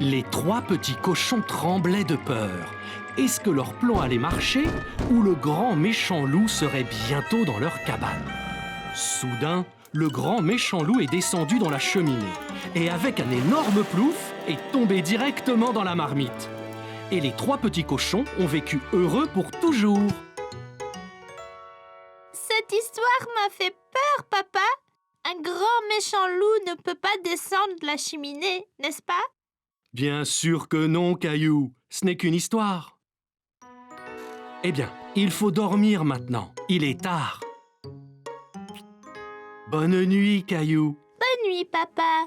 Les trois petits cochons tremblaient de peur. Est-ce que leur plan allait marcher ou le grand méchant loup serait bientôt dans leur cabane? Soudain, le grand méchant loup est descendu dans la cheminée et avec un énorme plouf est tombé directement dans la marmite. Et les trois petits cochons ont vécu heureux pour toujours. Cette histoire m'a fait peur, papa. Un grand méchant loup ne peut pas descendre de la cheminée, n'est-ce pas? Bien sûr que non, Caillou. Ce n'est qu'une histoire. Eh bien, il faut dormir maintenant. Il est tard. Bonne nuit, Caillou. Bonne nuit, papa.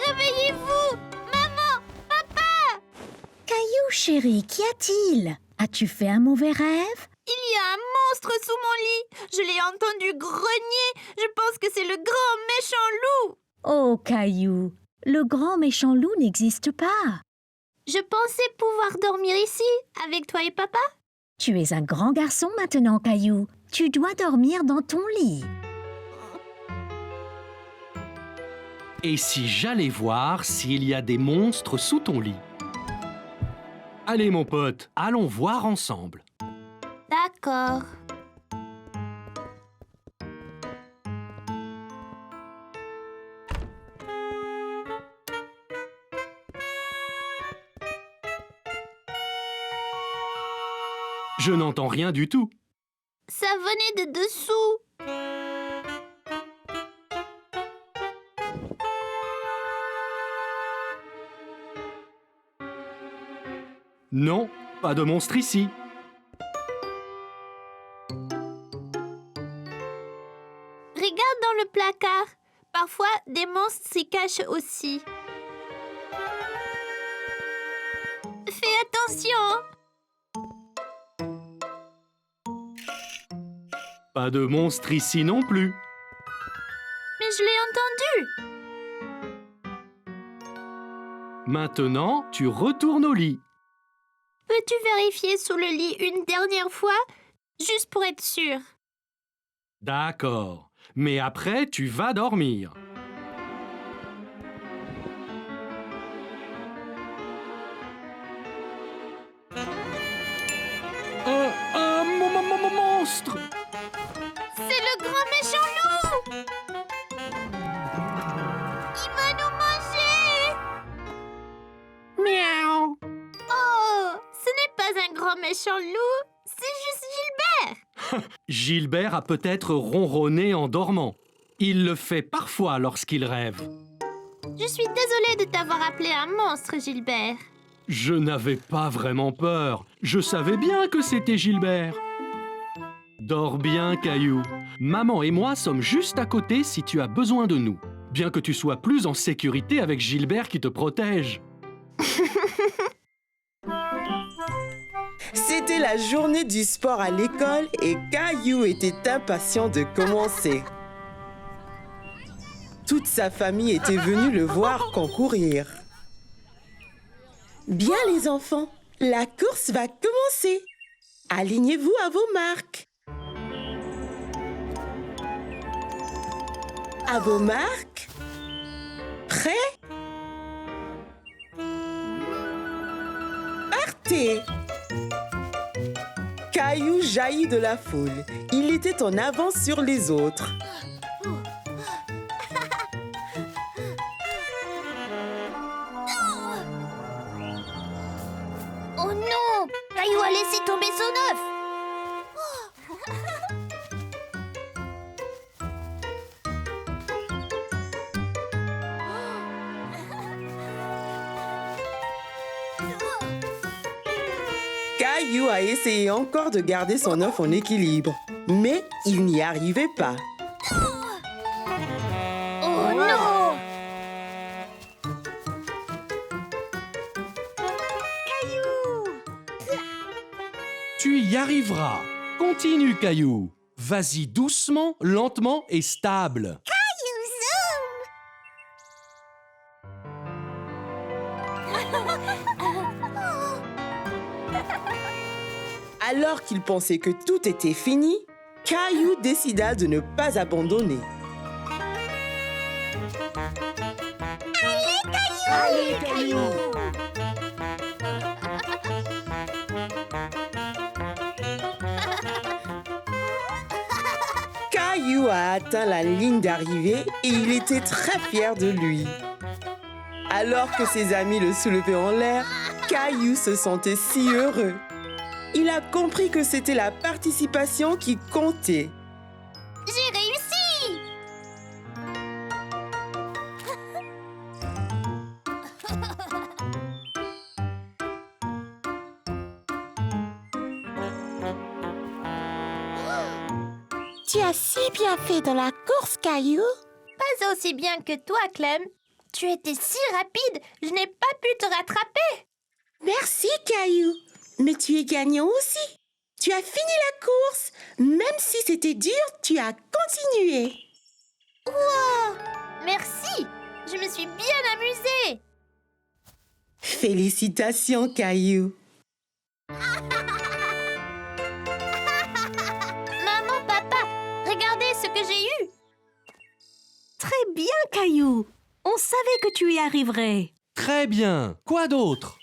Réveillez-vous! Maman! Papa! Caillou, chérie, qu'y a-t-il? As-tu fait un mauvais rêve? Il y a un monstre sous mon lit. Je l'ai entendu grogner. Je pense que c'est le grand méchant loup. Oh, Caillou, le grand méchant loup n'existe pas. Je pensais pouvoir dormir ici, avec toi et papa. Tu es un grand garçon maintenant, Caillou. Tu dois dormir dans ton lit. Et si j'allais voir s'il y a des monstres sous ton lit? Allez, mon pote, allons voir ensemble. D'accord. Je n'entends rien du tout. Ça venait de dessous. Non, pas de monstre ici. Regarde dans le placard. Parfois, des monstres s'y cachent aussi. Fais attention. Pas de monstre ici non plus. Mais je l'ai entendu. Maintenant, tu retournes au lit. Peux-tu vérifier sous le lit une dernière fois, juste pour être sûr? D'accord. Mais après, tu vas dormir. Un monstre! C'est le grand méchant loup! Il va nous manger! Miaou! Oh, ce n'est pas un grand méchant loup, c'est juste Gilbert! Gilbert a peut-être ronronné en dormant. Il le fait parfois lorsqu'il rêve. Je suis désolée de t'avoir appelé un monstre, Gilbert. Je n'avais pas vraiment peur. Je savais bien que c'était Gilbert. Dors bien, Caillou. Maman et moi sommes juste à côté si tu as besoin de nous. Bien que tu sois plus en sécurité avec Gilbert qui te protège. C'était la journée du sport à l'école et Caillou était impatient de commencer. Toute sa famille était venue le voir concourir. Bien les enfants, la course va commencer. Alignez-vous à vos marques. À vos marques. Prêts? Partez! Caillou jaillit de la foule. Il était en avance sur les autres. Oh non! Caillou a laissé tomber son œuf! Caillou a essayé encore de garder son œuf en équilibre, mais il n'y arrivait pas. Oh non! Tu y arriveras. Continue, Caillou. Vas-y doucement, lentement et stable. Alors qu'il pensait que tout était fini, Caillou décida de ne pas abandonner. Allez, Caillou! Caillou a atteint la ligne d'arrivée et il était très fier de lui. Alors que ses amis le soulevaient en l'air, Caillou se sentait si heureux. Il a compris que c'était la participation qui comptait. J'ai réussi! Tu as si bien fait dans la course, Caillou. Pas aussi bien que toi, Clem. Tu étais si rapide, je n'ai pas pu te rattraper. Merci, Caillou. Mais tu es gagnant aussi. Tu as fini la course. Même si c'était dur, tu as continué. Wow! Merci! Je me suis bien amusée. Félicitations, Caillou. Maman, papa, regardez ce que j'ai eu. Très bien, Caillou. On savait que tu y arriverais. Très bien. Quoi d'autre?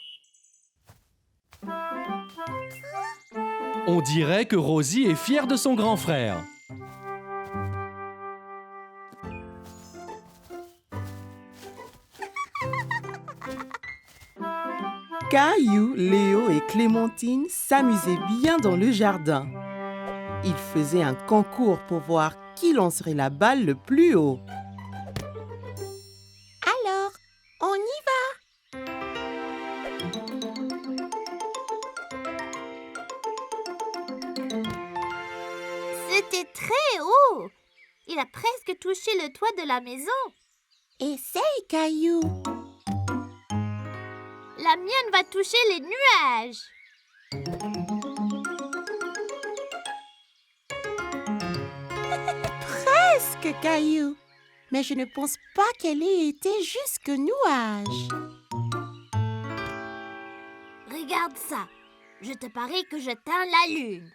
On dirait que Rosie est fière de son grand frère. Caillou, Léo et Clémentine s'amusaient bien dans le jardin. Ils faisaient un concours pour voir qui lancerait la balle le plus haut. Alors, on y va. C'était très haut. Il a presque touché le toit de la maison. Essaye, Caillou. La mienne va toucher les nuages. Presque, Caillou. Mais je ne pense pas qu'elle ait été jusqu'aux nuages. Regarde ça. Je te parie que je teins la lune.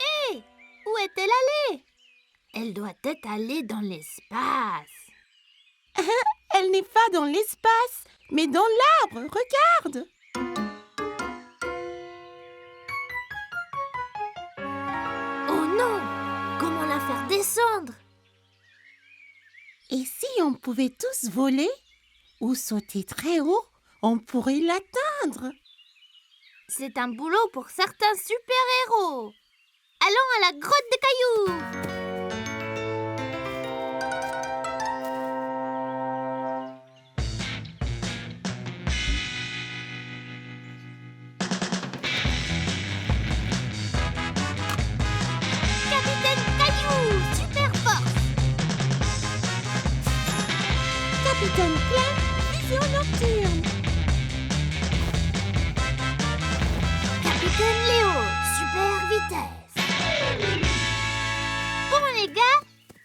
Hé! Où est-elle allée? Elle doit être allée dans l'espace. Elle n'est pas dans l'espace, mais dans l'arbre. Regarde. Oh non! Comment la faire descendre? Et si on pouvait tous voler ou sauter très haut, on pourrait l'atteindre. C'est un boulot pour certains super-héros. Allons à la grotte de cailloux. Capitaine Caillou, super force. Capitaine Clem, vision nocturne. Capitaine Léo, super vitesse. Bon les gars,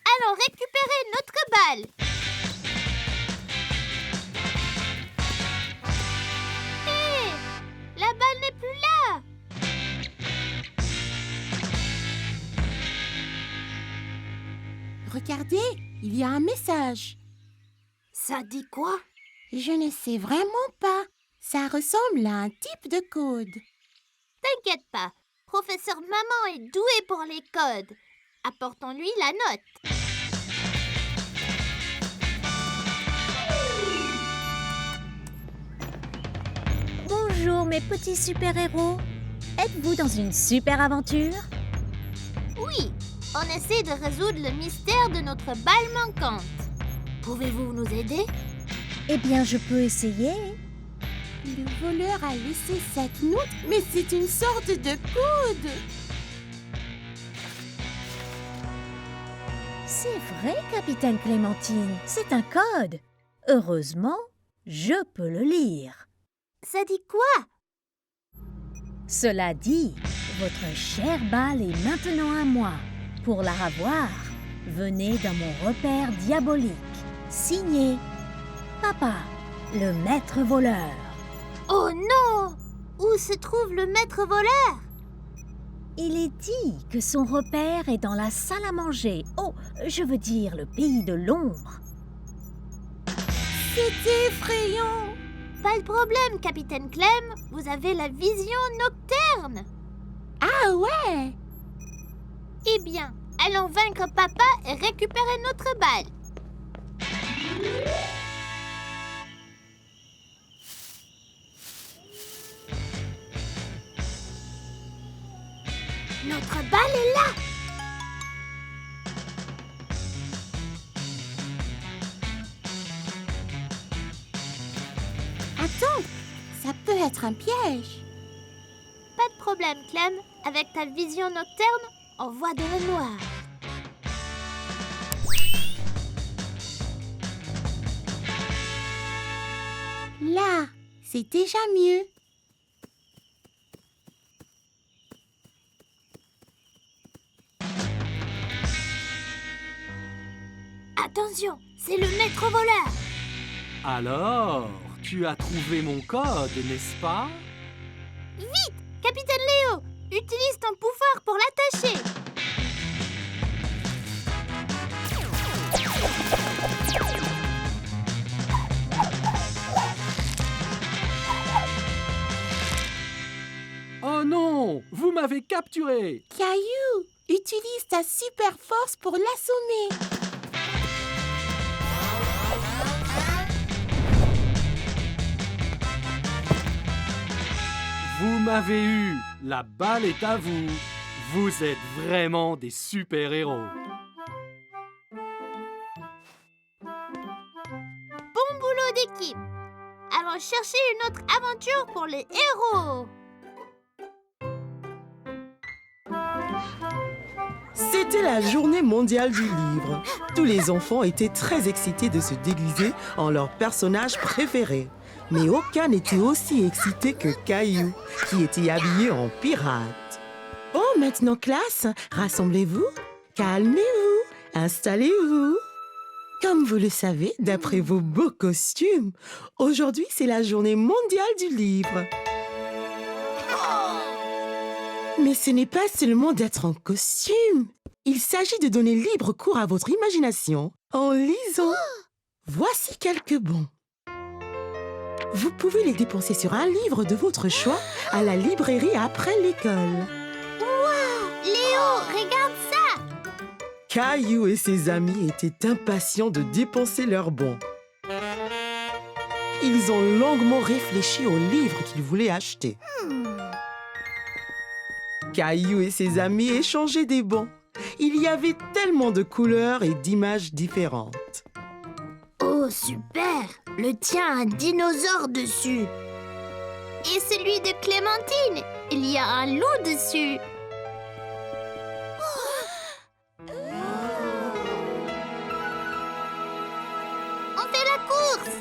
allons récupérer notre balle. Hé, la balle n'est plus là. Regardez, il y a un message. Ça dit quoi? Je ne sais vraiment pas. Ça ressemble à un type de code. T'inquiète pas, professeur Maman est doué pour les codes. Apportons-lui la note. Bonjour mes petits super-héros. Êtes-vous dans une super aventure? Oui, on essaie de résoudre le mystère de notre balle manquante. Pouvez-vous nous aider? Eh bien, je peux essayer. Le voleur a laissé cette note, mais c'est une sorte de code. C'est vrai, capitaine Clémentine, c'est un code. Heureusement, je peux le lire. Ça dit quoi? Cela dit, votre chère balle est maintenant à moi. Pour la revoir, venez dans mon repère diabolique. Signé Papa, le maître voleur. Oh non! Où se trouve le maître voleur? Il est dit que son repère est dans la salle à manger. Oh, je veux dire le pays de l'ombre. C'est effrayant! Pas de problème, Capitaine Clem. Vous avez la vision nocturne. Ah ouais! Eh bien, allons vaincre Papa et récupérer notre balle. Notre balle est là. Attends, ça peut être un piège. Pas de problème, Clem. Avec ta vision nocturne, on voit dans le noir. Là, c'est déjà mieux. Attention, c'est le maître voleur. Alors, tu as trouvé mon code, n'est-ce pas? Capitaine Léo, utilise ton pouvoir pour l'attacher. Oh non! Vous m'avez capturé! Caillou, utilise ta super force pour l'assommer. Vous m'avez eu! La balle est à vous! Vous êtes vraiment des super-héros! Bon boulot d'équipe. Allons chercher une autre aventure pour les héros. C'était la journée mondiale du livre. Tous les enfants étaient très excités de se déguiser en leur personnage préféré. Mais aucun n'était aussi excité que Caillou, qui était habillé en pirate. Bon, maintenant classe, rassemblez-vous, calmez-vous, installez-vous. Comme vous le savez, d'après vos beaux costumes, aujourd'hui c'est la journée mondiale du livre. Mais ce n'est pas seulement d'être en costume. Il s'agit de donner libre cours à votre imagination en lisant. Voici quelques bons. Vous pouvez les dépenser sur un livre de votre choix à la librairie après l'école. Léo, regarde ça. Caillou et ses amis étaient impatients de dépenser leurs bons. Ils ont longuement réfléchi aux livres qu'ils voulaient acheter. Caillou et ses amis échangeaient des bons. Il y avait tellement de couleurs et d'images différentes. Oh, super. Le tien a un dinosaure dessus. Et celui de Clémentine, il y a un loup dessus. On fait la course.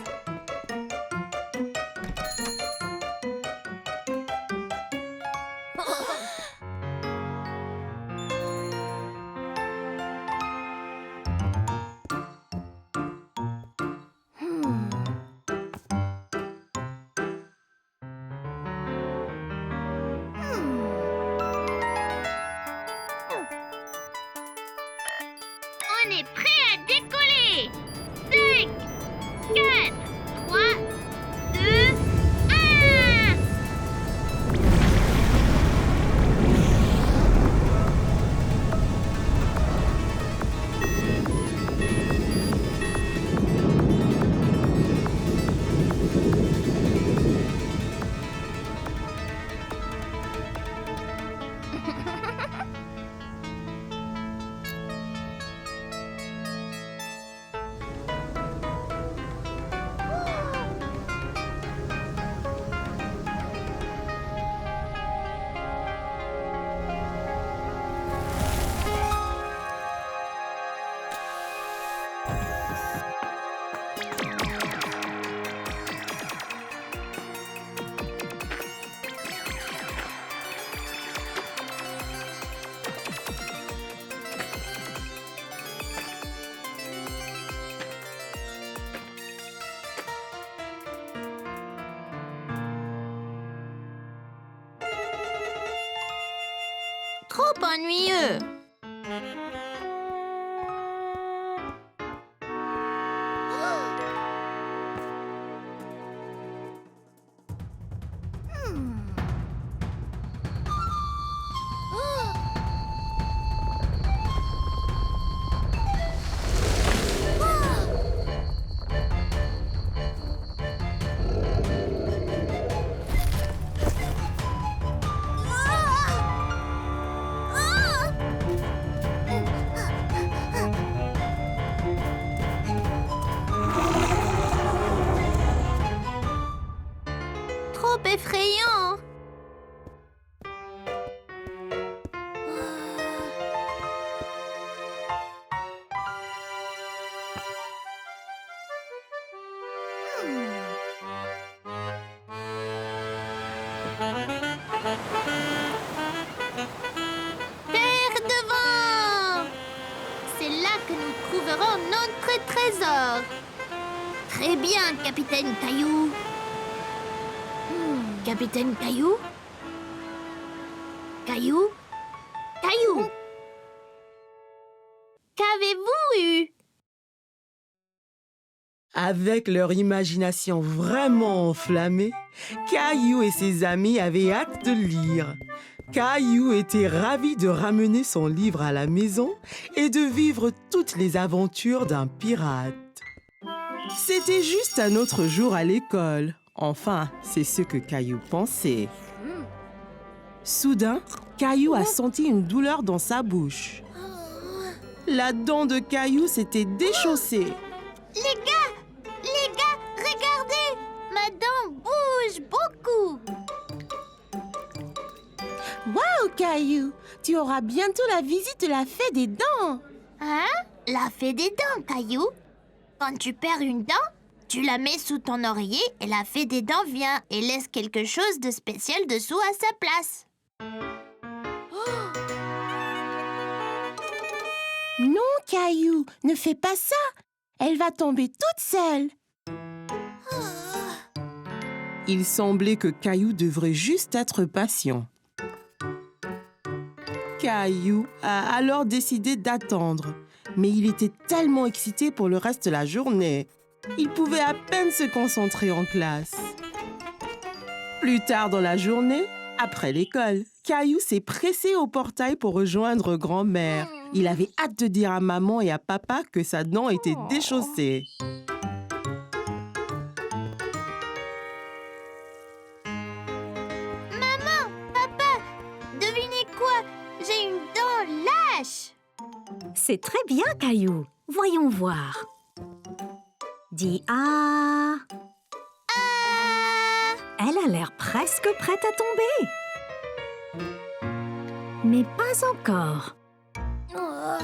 trop ennuyeux. Trop effrayant. Terre devant! C'est là que nous trouverons notre trésor. Très bien, Capitaine Caillou. Capitaine Caillou? Caillou? Caillou? Qu'avez-vous eu? Avec leur imagination vraiment enflammée, Caillou et ses amis avaient hâte de lire. Caillou était ravi de ramener son livre à la maison et de vivre toutes les aventures d'un pirate. C'était juste un autre jour à l'école. Enfin, c'est ce que Caillou pensait. Soudain, Caillou a senti une douleur dans sa bouche. La dent de Caillou s'était déchaussée. Les gars, regardez! Ma dent bouge beaucoup! Waouh, Caillou! Tu auras bientôt la visite de la fée des dents. Hein? La fée des dents, Caillou? Quand tu perds une dent, tu la mets sous ton oreiller et la fée des dents vient et laisse quelque chose de spécial dessous à sa place. Non, Caillou, ne fais pas ça. Elle va tomber toute seule. Il semblait que Caillou devrait juste être patient. Caillou a alors décidé d'attendre, mais il était tellement excité pour le reste de la journée. Il pouvait à peine se concentrer en classe. Plus tard dans la journée, après l'école, Caillou s'est pressé au portail pour rejoindre grand-mère. Il avait hâte de dire à maman et à papa que sa dent était déchaussée. Devinez quoi? J'ai une dent lâche! C'est très bien, Caillou. Voyons voir. Dis ah. Ah! Elle a l'air presque prête à tomber. Mais pas encore. Oh.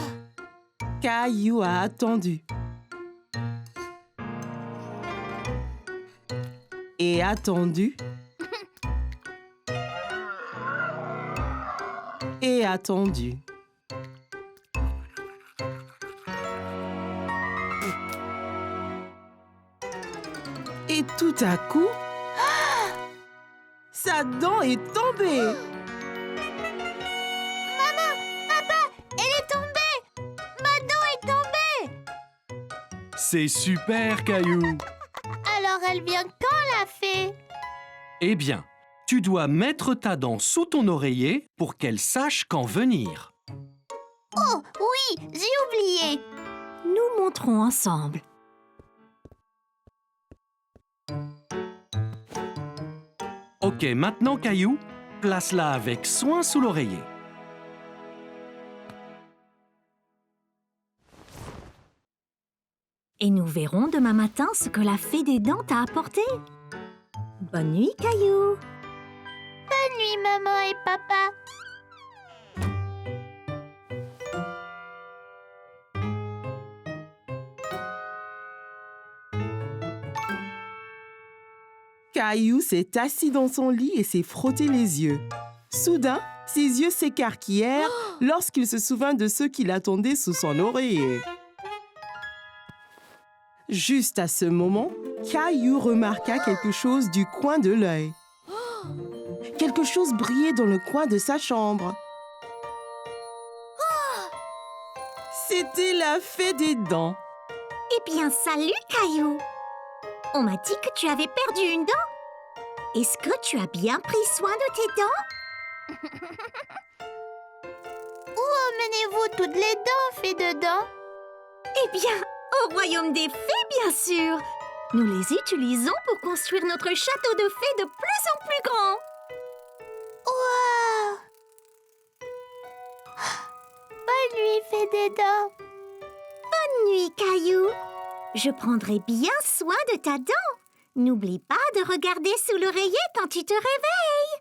Caillou a attendu. Et attendu. Et attendu. Et tout à coup, sa dent est tombée. Elle est tombée! Ma dent est tombée! C'est super, Caillou! Alors elle vient quand, la fée? Eh bien, tu dois mettre ta dent sous ton oreiller pour qu'elle sache quand venir. Oh, oui, j'ai oublié! Nous montrons ensemble. Ok, maintenant, Caillou, place-la avec soin sous l'oreiller. Et nous verrons demain matin ce que la fée des dents t'a apporté. Bonne nuit, Caillou. Bonne nuit, maman et papa! Caillou s'est assis dans son lit et s'est frotté les yeux. Soudain, ses yeux s'écarquillèrent lorsqu'il se souvint de ceux qui l'attendaient sous son oreiller. Juste à ce moment, Caillou remarqua quelque chose du coin de l'œil. Quelque chose brillait dans le coin de sa chambre. C'était la fée des dents. Eh bien, salut, Caillou. On m'a dit que tu avais perdu une dent. Est-ce que tu as bien pris soin de tes dents? Où emmenez-vous toutes les dents, fée de dents? Eh bien, au royaume des fées, bien sûr. Nous les utilisons pour construire notre château de fées de plus en plus grand. Wow! Bonne nuit, fée des dents. Bonne nuit, Caillou. Je prendrai bien soin de ta dent. N'oublie pas de regarder sous l'oreiller quand tu te réveilles.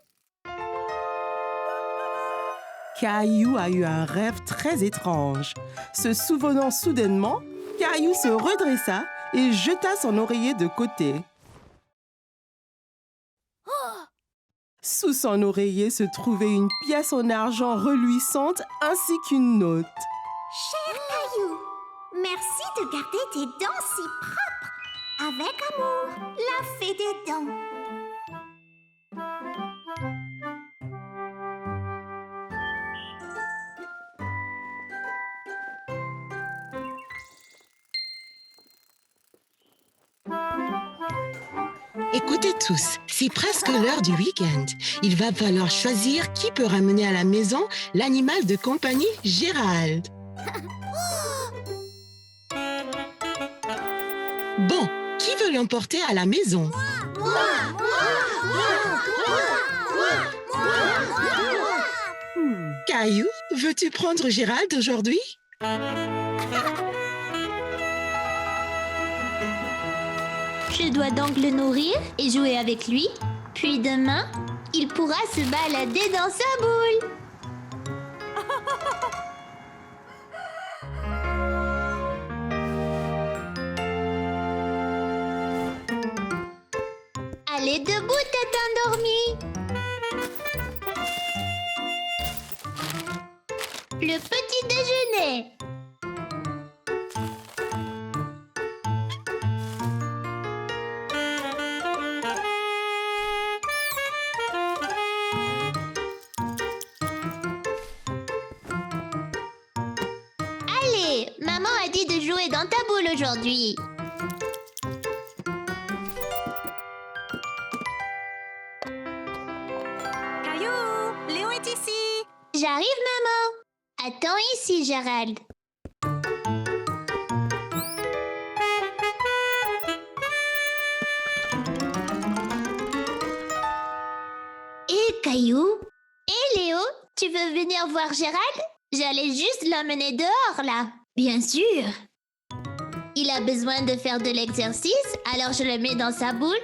Caillou a eu un rêve très étrange. Se souvenant soudainement, Caillou se redressa et jeta son oreiller de côté. Sous son oreiller se trouvait une pièce en argent reluisante ainsi qu'une note. Cher Caillou, merci de garder tes dents si propres. Avec amour, la fée des dents. Écoutez tous, c'est presque l'heure du week-end. Il va falloir choisir qui peut ramener à la maison l'animal de compagnie Gérald. Bon, qui veut l'emporter à la maison? Caillou, veux-tu prendre Gérald aujourd'hui? Je dois donc le nourrir et jouer avec lui. Puis demain, il pourra se balader dans sa boule. Allez debout, tête endormie. Le petit déjeuner. Allez, maman a dit de jouer dans ta boule aujourd'hui. Caillou, Léo est ici. J'arrive, maman. Attends ici, Gérald. Et Caillou? Et Léo, tu veux venir voir Gérald? J'allais juste l'emmener dehors, là. Bien sûr. Il a besoin de faire de l'exercice, alors je le mets dans sa boule.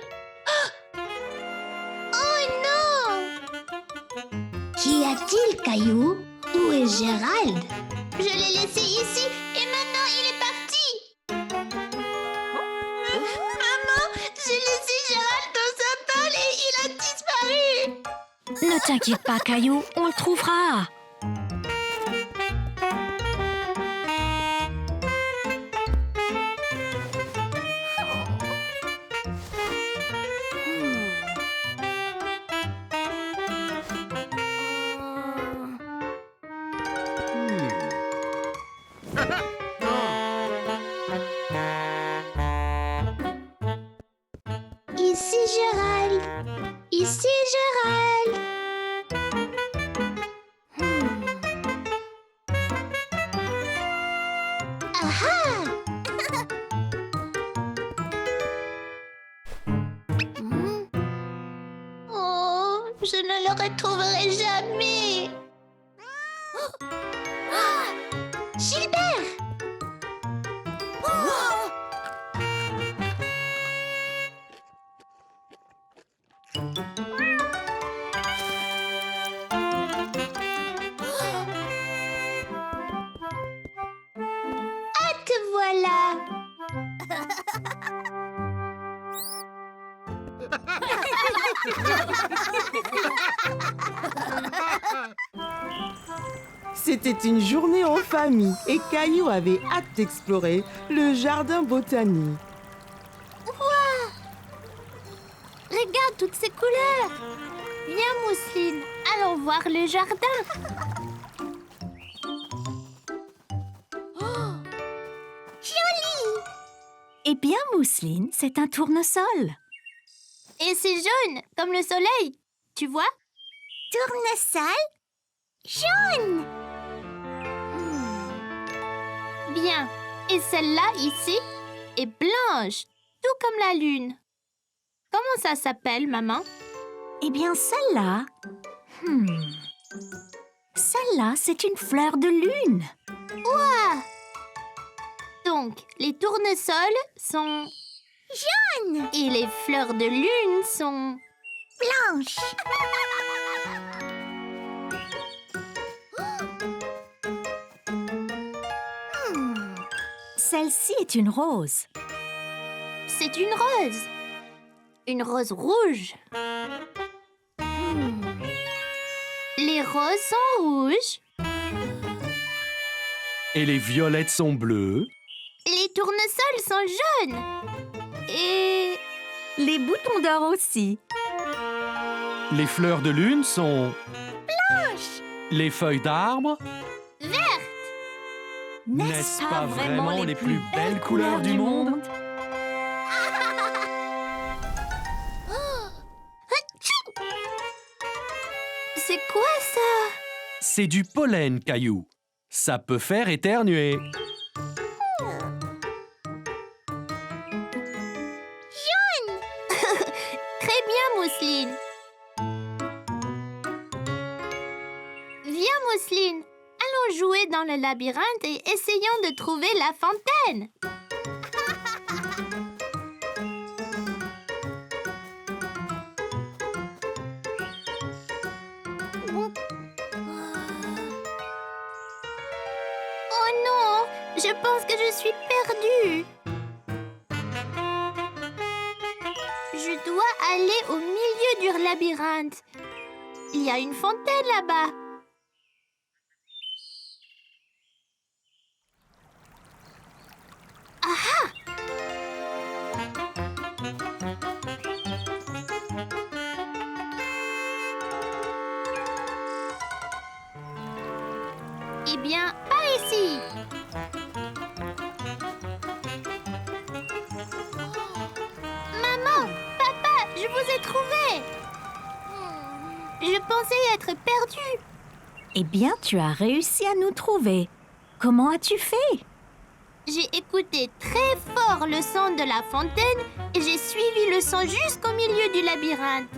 Oh non! Qu'y a-t-il, Caillou? Où est Gérald? Je l'ai laissé ici et maintenant il est parti. Maman, j'ai laissé Gérald dans sa boule et il a disparu. Ne t'inquiète pas, Caillou, on le trouvera. Ici Gérald. Ici Gérald. Ah Oh, je ne le retrouverai jamais. Gilbert! Ah, te voilà! C'était une journée en famille et Caillou avait hâte d'explorer le jardin botanique. Regarde toutes ces couleurs. Viens, Mousseline, allons voir le jardin. Oh, Mousseline, c'est un tournesol. Et c'est jaune, comme le soleil. Tu vois? Tournesol jaune. Bien. Et celle-là, ici, est blanche, tout comme la lune. Comment ça s'appelle, maman? Eh bien, celle-là... Celle-là, c'est une fleur de lune. Ouah! Donc, les tournesols sont... jaunes! Et les fleurs de lune sont... blanches! Celle-ci est une rose. C'est une rose. Une rose rouge. Les roses sont rouges. Et les violettes sont bleues. Les tournesols sont jaunes. Et... Les boutons d'or aussi. Les fleurs de lune sont... blanches. Les feuilles d'arbre... Vertes. N'est-ce pas vraiment les plus belles couleurs du monde? C'est quoi ça? C'est du pollen, Caillou. Ça peut faire éternuer. Très bien, Mousseline. Viens, Mousseline. Allons jouer dans le labyrinthe et essayons de trouver la fontaine. Oh non, je pense que je suis perdue. Je dois aller au milieu du labyrinthe. Il y a une fontaine là-bas. Eh bien, pas ici. Maman, papa, je vous ai trouvé. Je pensais être perdue. Eh bien, tu as réussi à nous trouver. Comment as-tu fait? J'ai écouté très fort le son de la fontaine et j'ai suivi le son jusqu'au milieu du labyrinthe.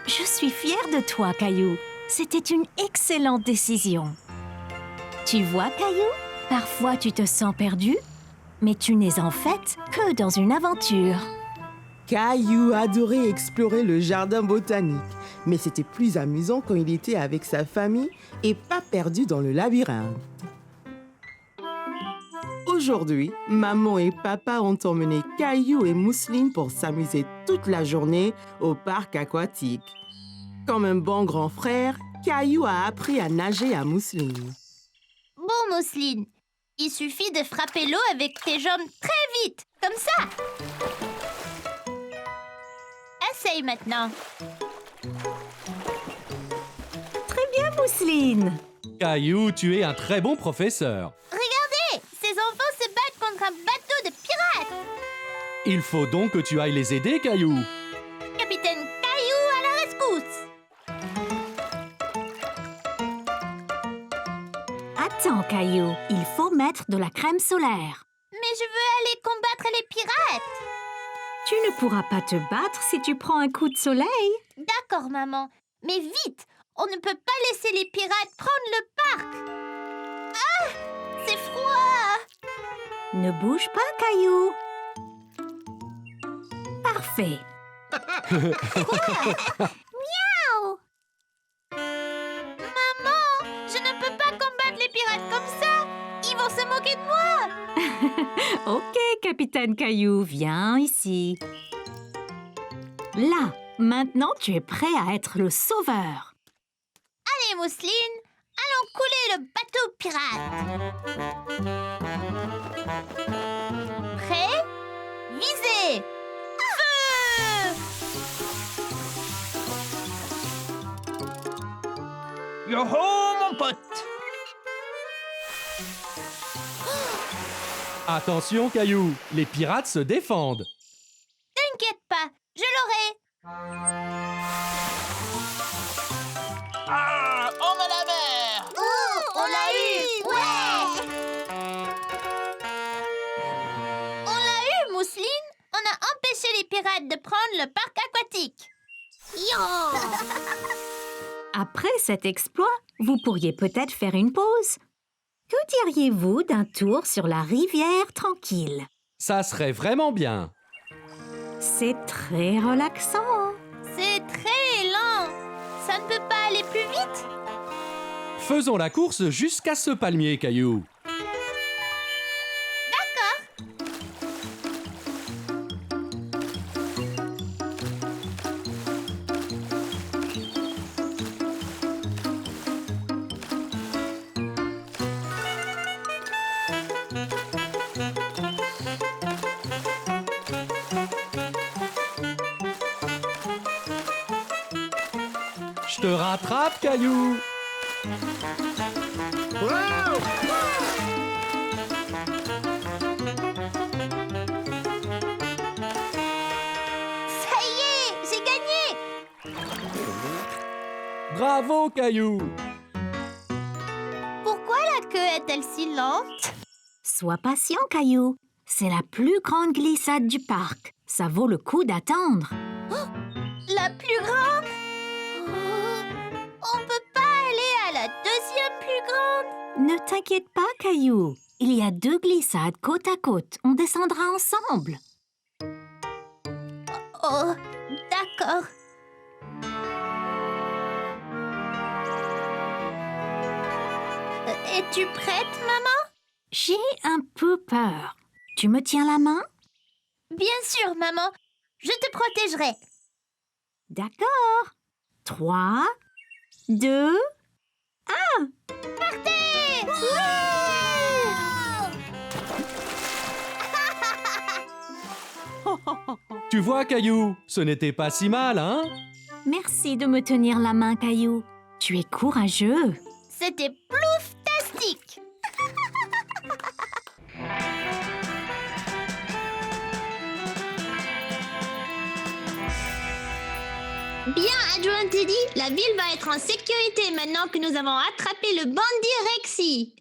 Je suis fière de toi, Caillou. C'était une excellente décision. Tu vois, Caillou, parfois tu te sens perdu, mais tu n'es en fait que dans une aventure. Caillou adorait explorer le jardin botanique, mais c'était plus amusant quand il était avec sa famille et pas perdu dans le labyrinthe. Aujourd'hui, maman et papa ont emmené Caillou et Mousseline pour s'amuser toute la journée au parc aquatique. Comme un bon grand frère, Caillou a appris à nager à Mousseline. Bon, Mousseline, il suffit de frapper l'eau avec tes jambes très vite, comme ça. Essaye maintenant. Très bien, Mousseline. Caillou, tu es un très bon professeur. Regardez, ces enfants se battent contre un bateau de pirates. Il faut donc que tu ailles les aider, Caillou. Capitaine Caillou à la rescousse. Attends, Caillou, il faut mettre de la crème solaire. Mais je veux aller combattre les pirates. Tu ne pourras pas te battre si tu prends un coup de soleil. D'accord, maman. Mais vite, on ne peut pas laisser les pirates prendre le parc. Ah, c'est froid. Ne bouge pas, Caillou. Parfait. Miaou. Maman, je ne peux pas combattre les pirates comme ça. Ils vont se moquer de moi. Ok, Capitaine Caillou, viens ici. Là, maintenant tu es prêt à être le sauveur. Allez, Mousseline, allons couler le bateau pirate. Prêt? Visez! Feu! Yo-ho, mon pote! Attention, Caillou, les pirates se défendent. T'inquiète pas, je l'aurai. Ah, on va la mer! Oh, on l'a eu. Ouais. On l'a eu, Mousseline. On a empêché les pirates de prendre le parc aquatique. Après cet exploit, vous pourriez peut-être faire une pause. Que diriez-vous d'un tour sur la rivière tranquille? Ça serait vraiment bien. C'est très relaxant. C'est très lent. Ça ne peut pas aller plus vite. Faisons la course jusqu'à ce palmier, Caillou. Je te rattrape, Caillou. Ça y est, j'ai gagné. Bravo, Caillou. Pourquoi la queue est-elle si lente? Sois patient, Caillou. C'est la plus grande glissade du parc. Ça vaut le coup d'attendre. La plus grande? Oh, on peut pas aller à la deuxième plus grande? Ne t'inquiète pas, Caillou. Il y a 2 glissades côte à côte. On descendra ensemble. Oh, d'accord. Es-tu prête, maman? J'ai un peu peur. Tu me tiens la main? Bien sûr, maman. Je te protégerai. D'accord. 3, 2, Partez! Tu vois, Caillou, ce n'était pas si mal, hein? merci de me tenir la main, Caillou. Tu es courageux. C'était plouftastique! Bien, adjoint Teddy, la ville va être en sécurité maintenant que nous avons attrapé le bandit Rexy.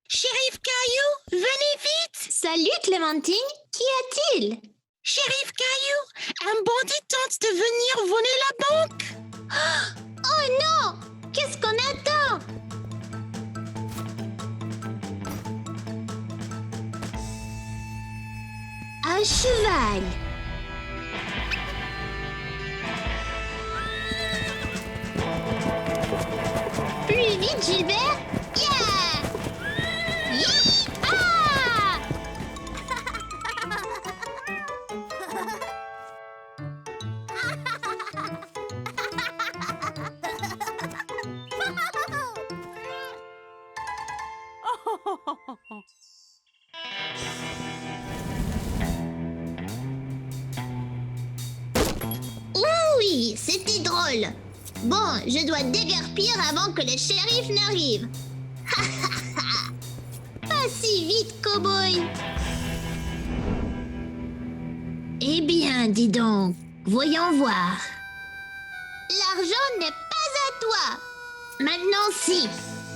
Shérif Caillou, venez vite! Salut Clémentine, qu'y a-t-il? Shérif Caillou, un bandit tente de venir voler la banque. Oh non! Qu'est-ce qu'on attend? Un cheval. Plus vite, Gilbert! Yeah! Yee-ah! Oui, c'était drôle. Bon, je dois déguerpir avant que le shérif n'arrive. Pas si vite, cow-boy. Eh bien, dis donc, voyons voir. L'argent n'est pas à toi. Maintenant, si.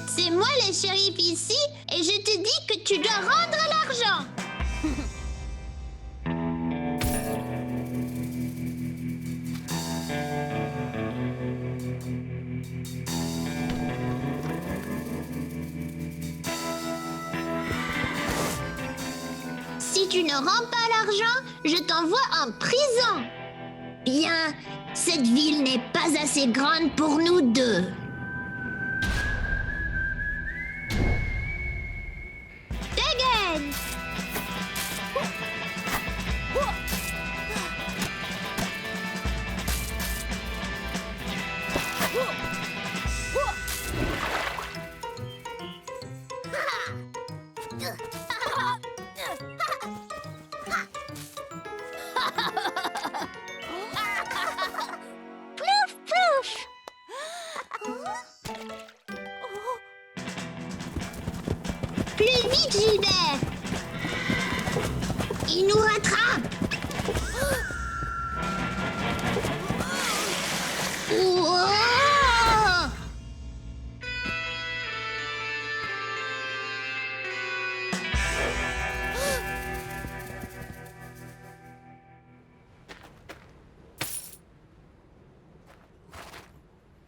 C'est moi le shérif ici et je te dis que tu dois rendre l'argent. Si tu ne rends pas l'argent, je t'envoie en prison. Bien, cette ville n'est pas assez grande pour nous deux. Dégaine! Plouf, plouf! Vite, Gilbert! Il nous rattrape! Ouah!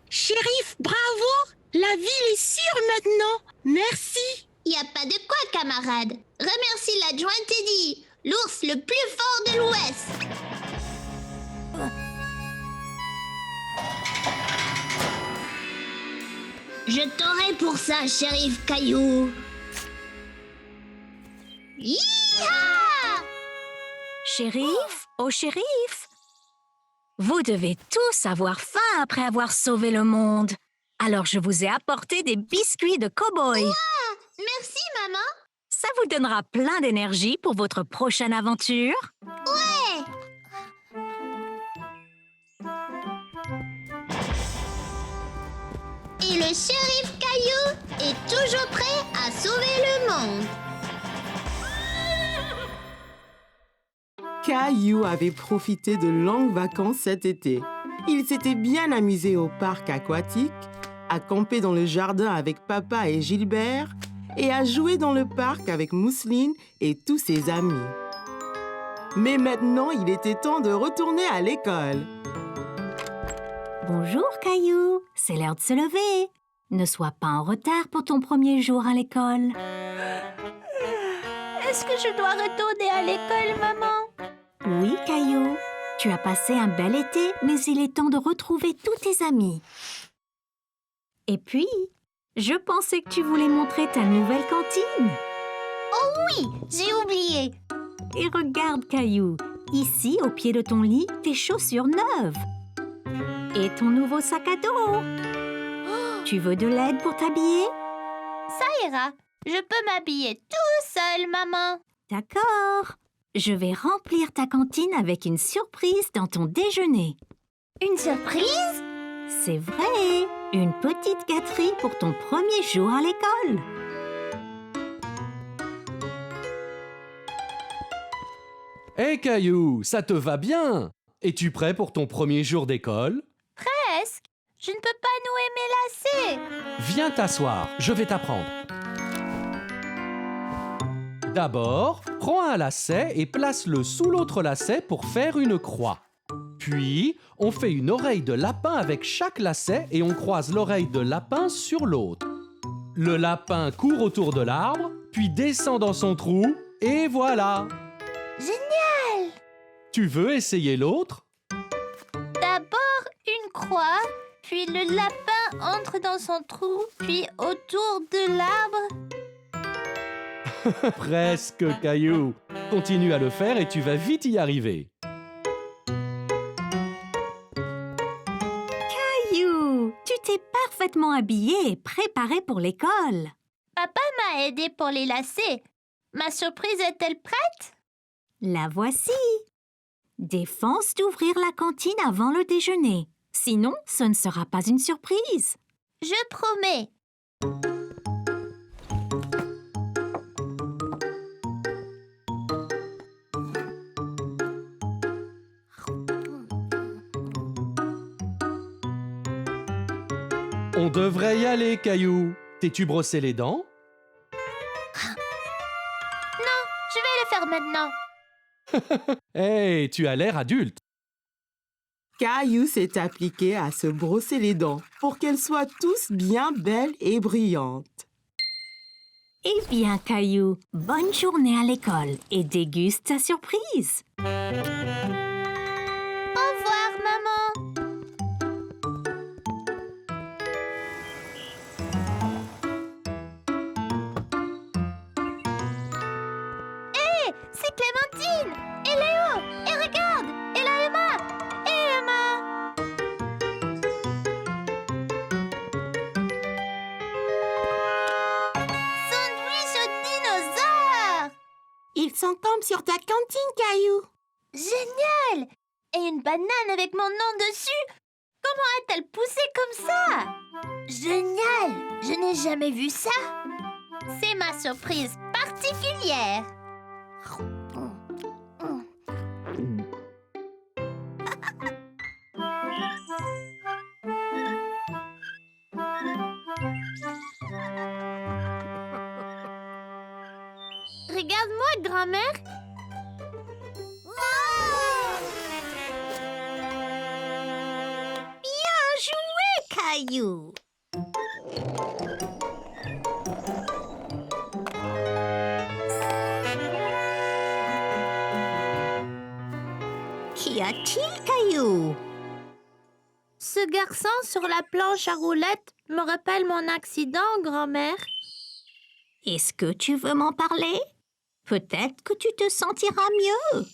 Shérif, bravo! La ville est sûre maintenant. Merci. Y a pas de quoi, camarade. Remercie l'adjoint Teddy, l'ours le plus fort de l'Ouest. Je t'aurai pour ça, shérif Caillou. Hi-ha! Shérif, oh shérif! Vous devez tous avoir faim après avoir sauvé le monde. Alors je vous ai apporté des biscuits de cow-boy. Merci, maman. Ça vous donnera plein d'énergie pour votre prochaine aventure. Ouais! Et le shérif Caillou est toujours prêt à sauver le monde. Caillou avait profité de longues vacances cet été. Il s'était bien amusé au parc aquatique, à camper dans le jardin avec papa et Gilbert et à jouer dans le parc avec Mousseline et tous ses amis. Mais maintenant, il était temps de retourner à l'école. Bonjour Caillou, c'est l'heure de se lever. Ne sois pas en retard pour ton premier jour à l'école. Est-ce que je dois retourner à l'école, maman? Oui Caillou, tu as passé un bel été, mais il est temps de retrouver tous tes amis. Et puis, je pensais que tu voulais montrer ta nouvelle cantine. Oui, j'ai oublié. Et regarde Caillou, ici au pied de ton lit, tes chaussures neuves. Et ton nouveau sac à dos. Tu veux de l'aide pour t'habiller? Ça ira. Je peux m'habiller tout seul, maman. D'accord. Je vais remplir ta cantine avec une surprise dans ton déjeuner. Une surprise? C'est vrai, une petite gâterie pour ton premier jour à l'école. Hé Caillou, ça te va bien? Es-tu prêt pour ton premier jour d'école? Presque. Je ne peux pas nouer mes lacets. Viens t'asseoir, je vais t'apprendre. D'abord, prends un lacet et place-le sous l'autre lacet pour faire une croix. Puis, on fait une oreille de lapin avec chaque lacet et on croise l'oreille de lapin sur l'autre. Le lapin court autour de l'arbre, puis descend dans son trou, et voilà! Génial! Tu veux essayer l'autre? D'abord une croix, puis le lapin entre dans son trou, puis autour de l'arbre. Presque, Caillou. Continue à le faire et tu vas vite y arriver. Caillou, tu t'es parfaitement habillé et préparé pour l'école. Papa m'a aidé pour les lacets. Ma surprise est-elle prête? La voici. Défense d'ouvrir la cantine avant le déjeuner. Sinon, ce ne sera pas une surprise. Je promets. On devrait y aller, Caillou. T'es-tu brossé les dents? Non, je vais le faire maintenant. Hey, tu as l'air adulte. Caillou s'est appliqué à se brosser les dents pour qu'elles soient tous bien belles et brillantes. Eh bien, Caillou, bonne journée à l'école et déguste ta surprise. Au revoir, maman. Hé, c'est Clémentine et Léo. Et regarde, et là Emma. Et Emma. Sandwich au dinosaure. Ils sont comme sur ta cantine, Caillou. Génial! Et une banane avec mon nom dessus? Comment a-t-elle poussé comme ça? Génial! Je n'ai jamais vu ça. C'est ma surprise parfaite. particulière. Regarde-moi, grand-mère. Bien joué, Caillou. Qu'y a-t-il, Caillou? Ce garçon sur la planche à roulettes me rappelle mon accident, grand-mère. Est-ce que tu veux m'en parler? Peut-être que tu te sentiras mieux.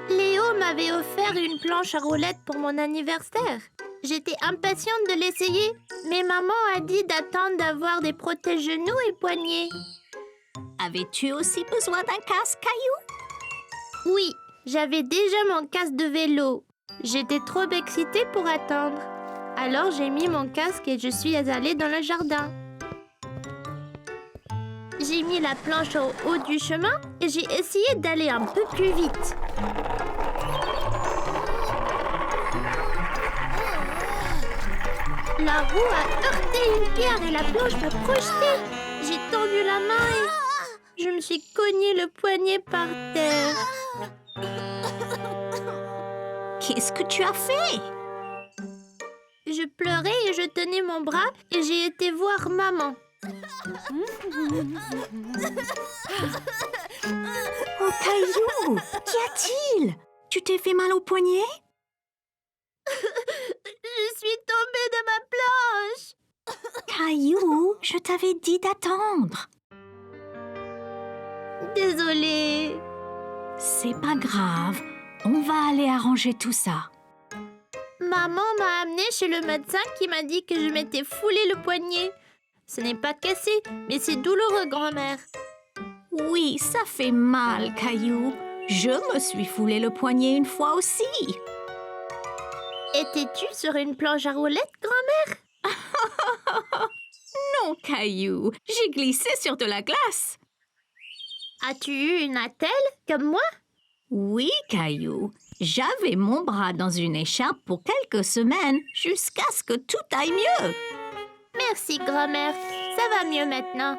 Léo m'avait offert une planche à roulettes pour mon anniversaire. J'étais impatiente de l'essayer, mais maman a dit d'attendre d'avoir des protège-genoux et poignets. Avais-tu aussi besoin d'un casque, Caillou? Oui, j'avais déjà mon casque de vélo. J'étais trop excitée pour attendre. Alors j'ai mis mon casque et je suis allée dans le jardin. J'ai mis la planche au haut du chemin et j'ai essayé d'aller un peu plus vite. La roue a heurté une pierre et la planche m'a projetée. J'ai tendu la main et je me suis cogné le poignet par terre. Qu'est-ce que tu as fait? Je pleurais et je tenais mon bras et j'ai été voir maman. Oh, Caillou, qu'y a-t-il? Tu t'es fait mal au poignet? Je suis tombée de ma planche. Caillou, je t'avais dit d'attendre. Désolée. C'est pas grave, on va aller arranger tout ça. Maman m'a amenée chez le médecin qui m'a dit que je m'étais foulé le poignet. Ce n'est pas cassé, mais c'est douloureux, grand-mère. Oui, ça fait mal, Caillou. Je me suis foulé le poignet une fois aussi. Étais-tu sur une planche à roulettes, grand-mère? Non, Caillou, j'ai glissé sur de la glace. As-tu eu une attelle, comme moi? Oui, Caillou. J'avais mon bras dans une écharpe pour quelques semaines, jusqu'à ce que tout aille mieux. Merci, grand-mère. Ça va mieux maintenant.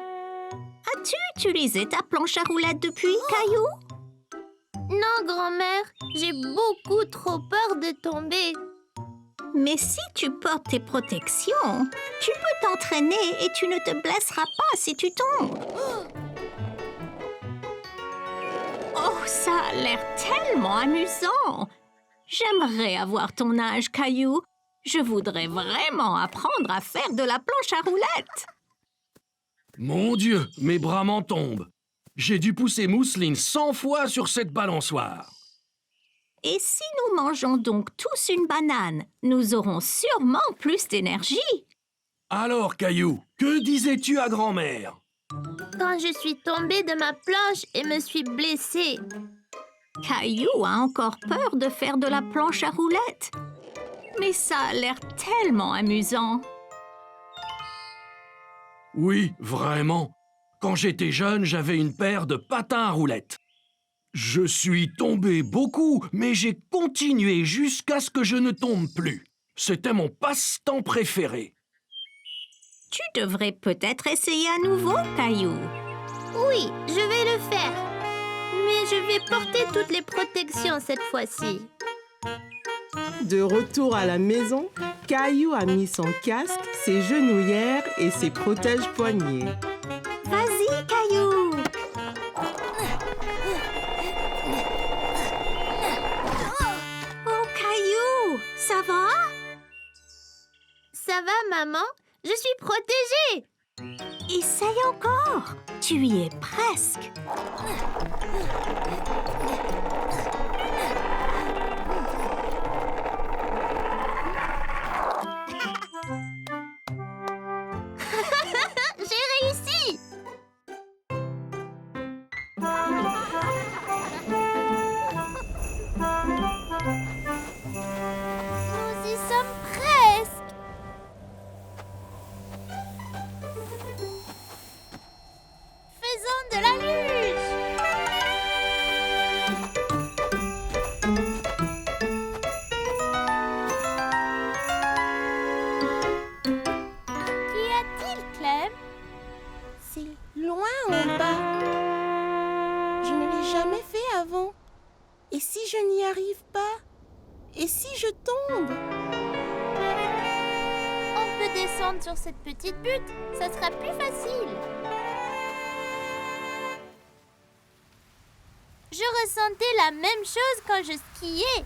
As-tu utilisé ta planche à roulettes depuis, Caillou? Non, grand-mère. J'ai beaucoup trop peur de tomber. Mais si tu portes tes protections, tu peux t'entraîner et tu ne te blesseras pas si tu tombes. Oh, ça a l'air tellement amusant! J'aimerais avoir ton âge, Caillou. Je voudrais vraiment apprendre à faire de la planche à roulettes. Mon Dieu, mes bras m'en tombent. J'ai dû pousser Mousseline 100 fois sur cette balançoire. Et si nous mangeons donc tous une banane, nous aurons sûrement plus d'énergie. Alors, Caillou, que disais-tu à grand-mère? Quand je suis tombée de ma planche et me suis blessée. Caillou a encore peur de faire de la planche à roulettes. Mais ça a l'air tellement amusant. Oui, vraiment. Quand j'étais jeune, j'avais une paire de patins à roulettes. Je suis tombé beaucoup, mais j'ai continué jusqu'à ce que je ne tombe plus. C'était mon passe-temps préféré. Tu devrais peut-être essayer à nouveau, Caillou. Oui, je vais le faire. Mais je vais porter toutes les protections cette fois-ci. De retour à la maison, Caillou a mis son casque, ses genouillères et ses protège-poignets. Vas-y, Caillou. Oh, Caillou, ça va? Ça va, maman? Je suis protégée. Essaye encore. Tu y es presque. J'ai réussi. Nous y sommes presque. Faisons de je tombe. On peut descendre sur cette petite butte, ça sera plus facile. Je ressentais la même chose quand je skiais.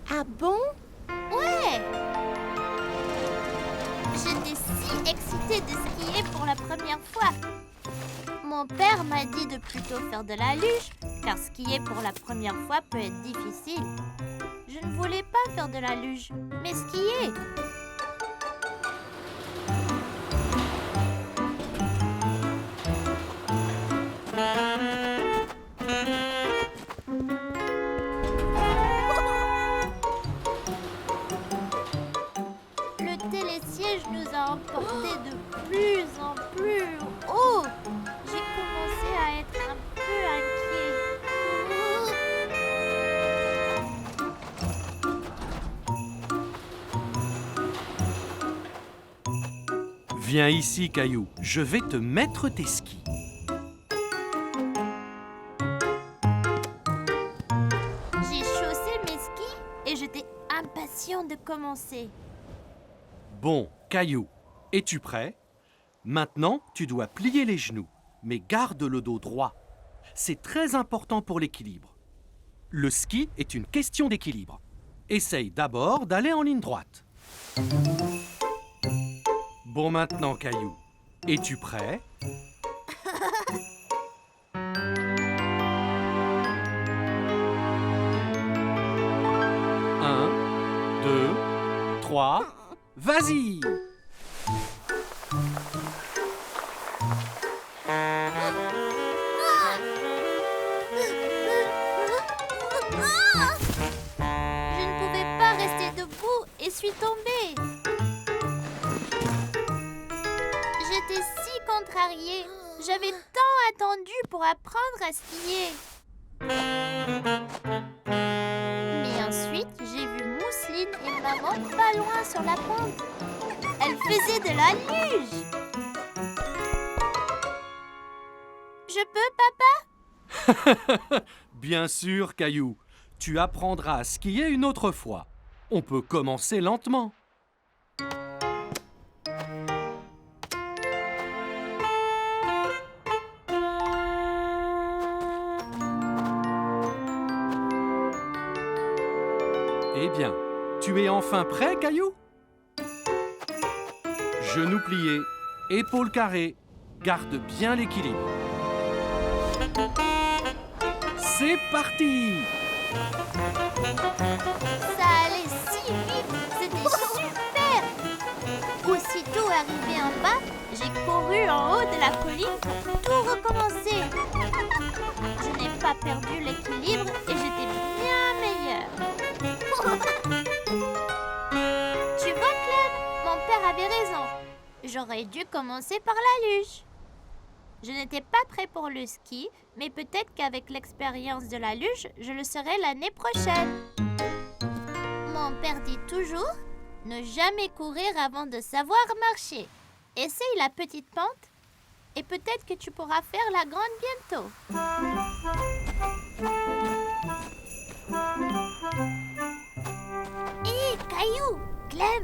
Ah bon? Ouais! J'étais si excitée de skier pour la première fois. Mon père m'a dit de plutôt faire de la luge, car skier pour la première fois peut être difficile. Je ne voulais pas faire de la luge, mais skier. Le télésiège nous a emportés de plus en plus haut. J'ai commencé à être un peu inquiet. Viens ici, Caillou. Je vais te mettre tes skis. J'ai chaussé mes skis et j'étais impatient de commencer. Bon, Caillou, es-tu prêt? Maintenant, tu dois plier les genoux, mais garde le dos droit. C'est très important pour l'équilibre. Le ski est une question d'équilibre. Essaye d'abord d'aller en ligne droite. Bon, maintenant, Caillou, es-tu prêt? Un, deux, trois, vas-y! Je ne pouvais pas rester debout et suis tombée. J'étais si contrariée. J'avais tant attendu pour apprendre à skier. Mais ensuite, j'ai vu Mousseline et maman pas loin sur la pente. Elles faisaient de la luge. Je peux, papa? Bien sûr, Caillou. Tu apprendras à skier une autre fois. On peut commencer lentement. Eh bien, tu es enfin prêt, Caillou? Genoux pliés, épaules carrées, garde bien l'équilibre. C'est parti! Ça allait si vite, c'était super! Aussitôt arrivé en bas, j'ai couru en haut de la colline pour tout recommencer. Je n'ai pas perdu l'équilibre et j'étais bien meilleure. Tu vois, Clem, mon père avait raison. J'aurais dû commencer par la luge. Je n'étais pas prêt pour le ski, mais peut-être qu'avec l'expérience de la luge, je le serai l'année prochaine. Mon père dit toujours, ne jamais courir avant de savoir marcher. Essaye la petite pente et peut-être que tu pourras faire la grande bientôt. Hé, Caillou, Clem,